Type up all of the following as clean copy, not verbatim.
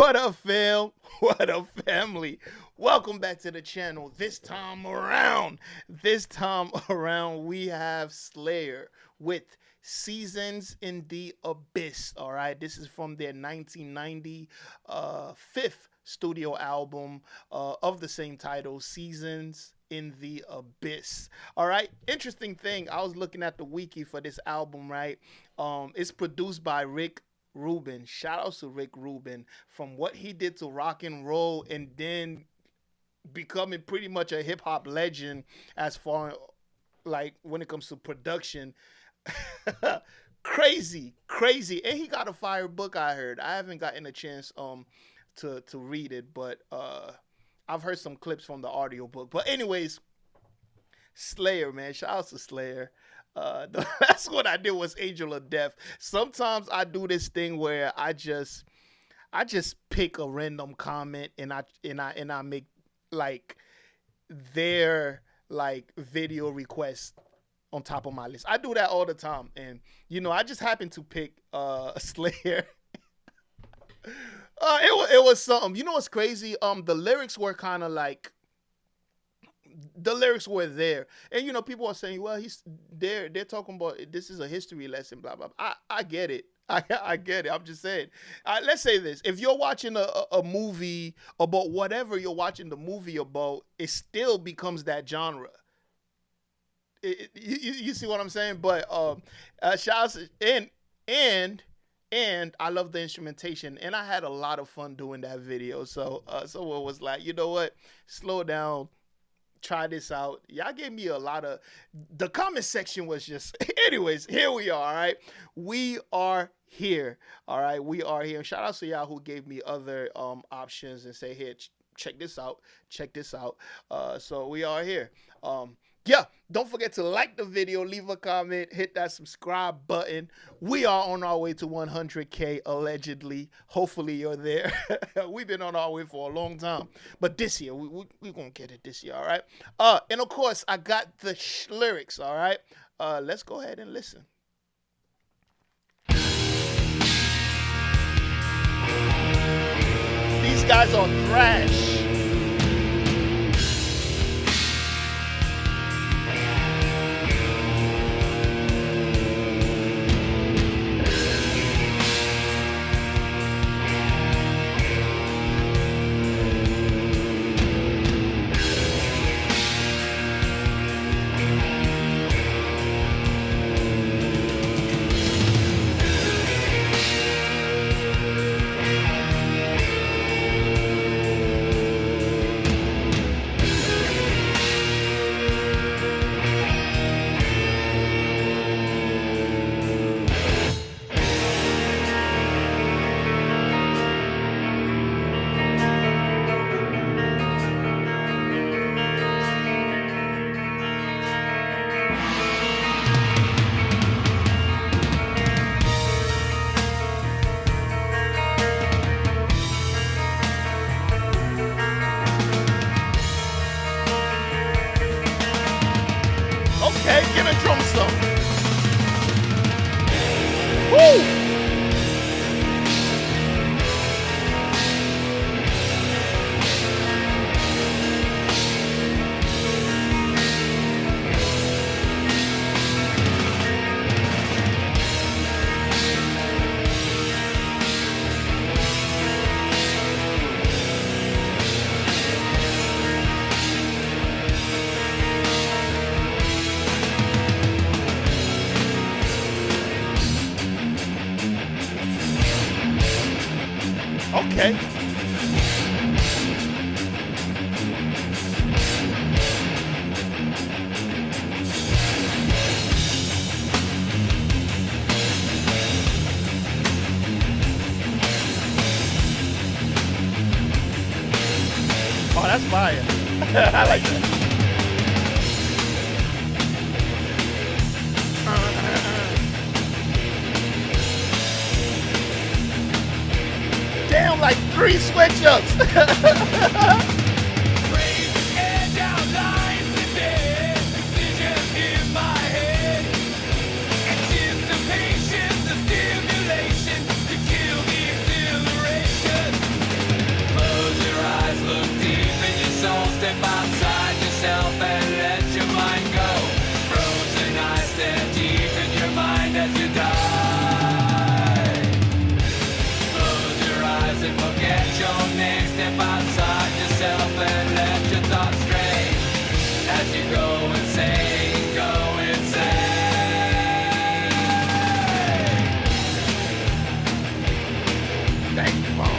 What up, fam? What up, family? Welcome back to the channel. This time around, we have Slayer with Seasons in the Abyss. All right, this is from their 1990 fifth studio album of the same title, Seasons in the Abyss. All right, interesting thing. I was looking at the wiki for this album. Right, it's produced by Rick Rubin. Shout out to Rick Rubin from what he did to rock and roll and then becoming pretty much a hip hop legend as far like when it comes to production. Crazy. And he got a fire book, I heard. I haven't gotten a chance to read it, but I've heard some clips from the audio book. But anyways, Slayer, man. Shout out to Slayer. The last one I did was Angel of Death. Sometimes I do this thing where I just pick a random comment and I make like their like video request on top of my list. I do that all the time, and I just happened to pick Slayer. It was something. You know what's crazy? The lyrics were kind of like. The lyrics were there, and people are saying, "Well, they're talking about this is a history lesson." Blah blah. I get it. I get it. I'm just saying. Let's say this: if you're watching a movie about whatever you're watching the movie about, it still becomes that genre. You see what I'm saying? But shouts and I love the instrumentation, and I had a lot of fun doing that video. So someone was like, you know what? Slow down. Try this out. Y'all gave me a lot of. The comment section was just. Anyways, here we are. All right, we are here. All right, we are here. Shout out to y'all who gave me other options and say, here, check this out. Check this out. So we are here. Yeah, don't forget to like the video, leave a comment, hit that subscribe button. We are on our way to 100K, allegedly. Hopefully you're there. We've been on our way for a long time. But this year, we're going to get it this year, all right? And, of course, I got the lyrics, all right? Let's go ahead and listen. These guys are thrash. Okay, get a drum solo. Woo! Okay. Oh, that's fire. I like that. Damn, like 3 switch ups. bang, bang.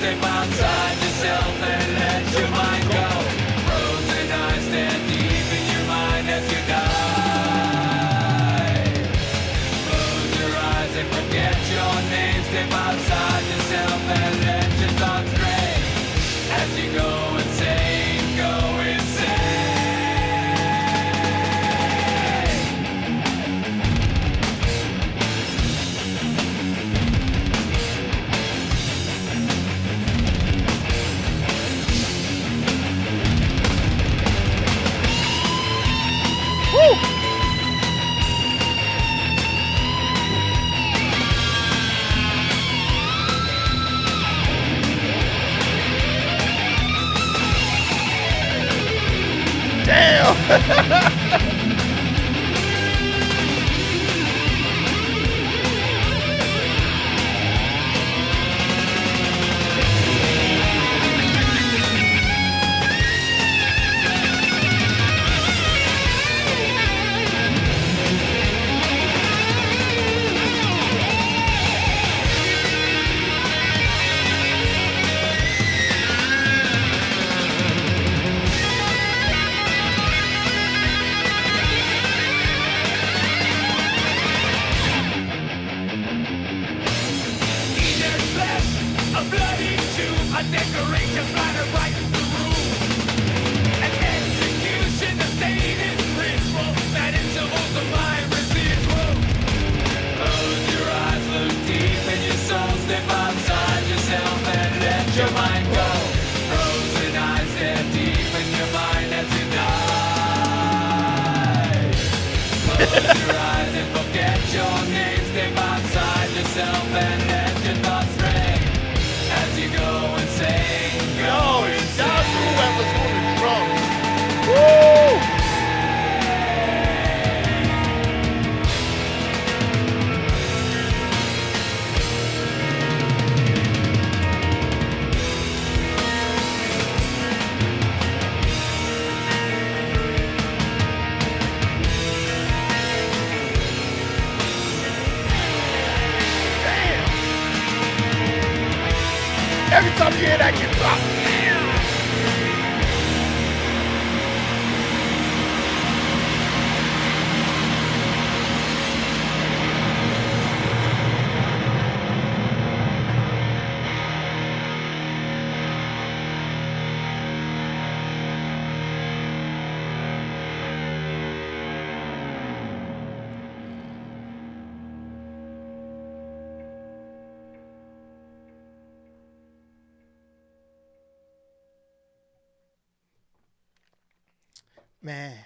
Step outside yourself and let your mind go. Frozen eyes stand deep in your mind as you die. Close your eyes and forget your name. Step outside yourself and let your thoughts stray. As you go insane, go insane. Damn. Decoration splattered right in the room. An execution, the stated ritual that intervals the mind residual. Close your eyes, look deep in your soul, step outside yourself and let your mind go. Frozen eyes stare deep in your mind as you die. Close your eyes and forget your name, step outside yourself and let your thoughts stray. As you go insane, go insane. Shout out to whoever's on the drums. Woo! Every time you hear that guitar, man,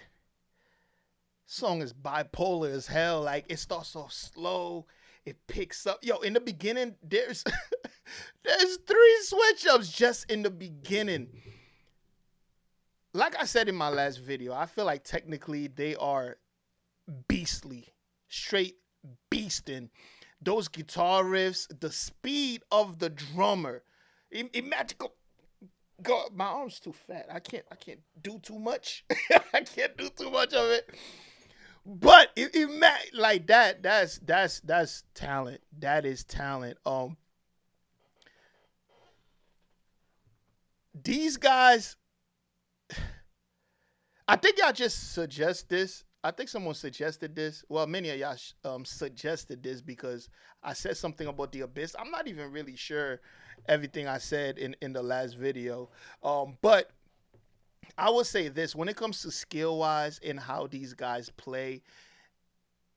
song is bipolar as hell. Like, it starts off slow, it picks up. Yo, in the beginning, there's there's 3 switch ups just in the beginning. Like I said in my last video, I feel like technically they are beastly, straight beasting. Those guitar riffs, the speed of the drummer, magical. God, my arm's too fat. I can't do too much. I can't do too much of it. But like that, that's talent. That is talent. These guys, I think y'all just suggest this. I think someone suggested this. Well, many of y'all suggested this because I said something about the Abyss. I'm not even really sure everything I said in the last video. But I would say this, when it comes to skill-wise and how these guys play,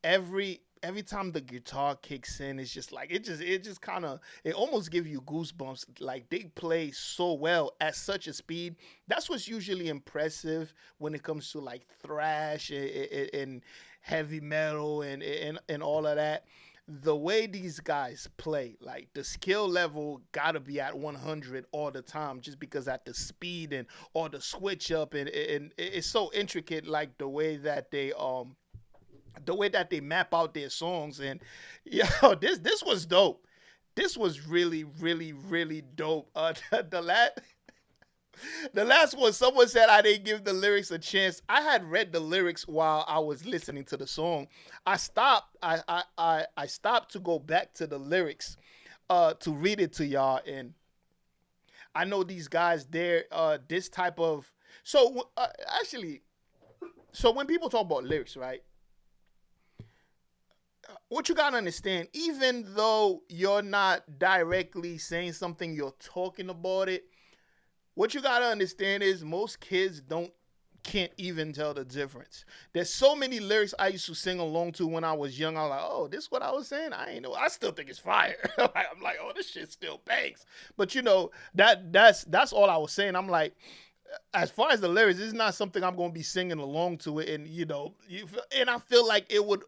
every time the guitar kicks in, it's just like it just kind of, it almost gives you goosebumps. Like, they play so well at such a speed. That's what's usually impressive when it comes to like thrash and heavy metal and all of that. the way these guys play, like the skill level gotta be at 100 all the time, just because at the speed and all the switch up, and it's so intricate, like the way that they map out their songs. And yo, this was dope. This was really, really, really dope. The last one, someone said I didn't give the lyrics a chance. I had read the lyrics while I was listening to the song. I stopped. I stopped to go back to the lyrics, to read it to y'all. And I know these guys, they're this type of. So actually, so when people talk about lyrics, right? What you gotta understand, even though you're not directly saying something, you're talking about it. What you gotta understand is most kids can't even tell the difference. There's so many lyrics I used to sing along to when I was young. I was like, oh, this is what I was saying. I ain't know. I still think it's fire. I'm like, oh, this shit still bangs. But you know, that's all I was saying. I'm like, as far as the lyrics, it's not something I'm gonna be singing along to it. And you know, and I feel like it would.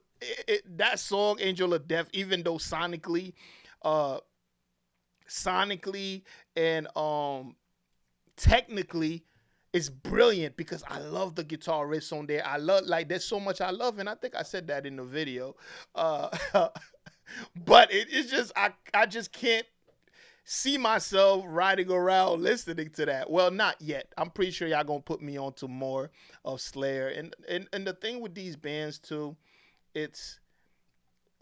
That song Angel of Death, even though uh sonically and technically it's brilliant, because I love the guitar riffs on there. I love, like, there's so much I love, and I think I said that in the video. But it's just I just can't see myself riding around listening to that. Well, not yet. I'm pretty sure y'all gonna put me on to more of Slayer. And the thing with these bands too, it's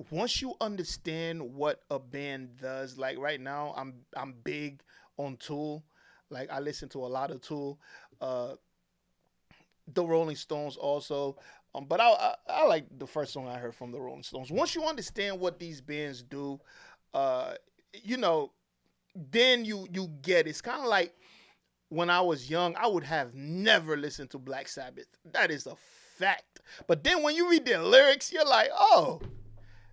once you understand what a band does, like right now, I'm big on Tool. Like I listen to a lot of Tool, the Rolling Stones also. But I like the first song I heard from the Rolling Stones. Once you understand what these bands do, uh, you know, then you get it. It's kind of like when I was young, I would have never listened to Black Sabbath. That is a fact. But then when you read their lyrics, you're like, oh,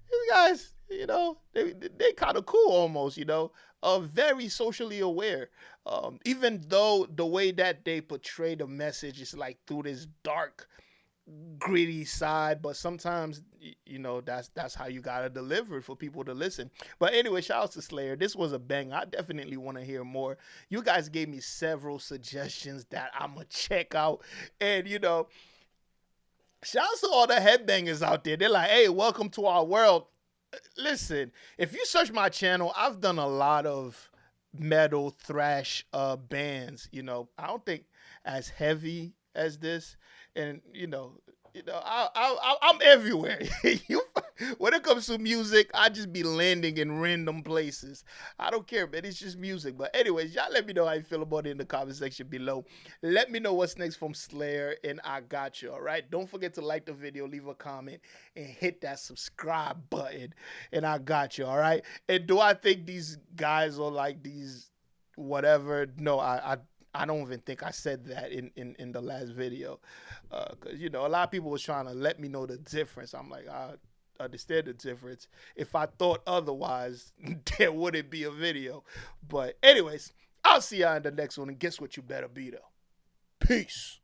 these guys, you know, they kind of cool almost, you know, very socially aware. Even though the way that they portray the message is like through this dark, gritty side, but sometimes you know that's how you gotta deliver it for people to listen. But anyway, shout out to Slayer. This was a bang. I definitely want to hear more. You guys gave me several suggestions that I'm gonna check out, and you know, shout out to all the headbangers out there. They're like, hey, welcome to our world. Listen, if you search my channel, I've done a lot of metal thrash bands. You know, I don't think as heavy as this, and I'm everywhere. you, when it comes to music, I just be landing in random places. I don't care, man. It's just music. But anyways, y'all let me know how you feel about it in the comment section below. Let me know what's next from Slayer, and I got you, all right? Don't forget to like the video, leave a comment, and hit that subscribe button, and I got you, all right? And do I think these guys are like these whatever? No, I don't even think I said that in the last video, because you know, a lot of people was trying to let me know the difference. I'm like, I understand the difference. If I thought otherwise, there wouldn't be a video. But anyways, I'll see y'all in the next one, and guess what you better be though. Peace.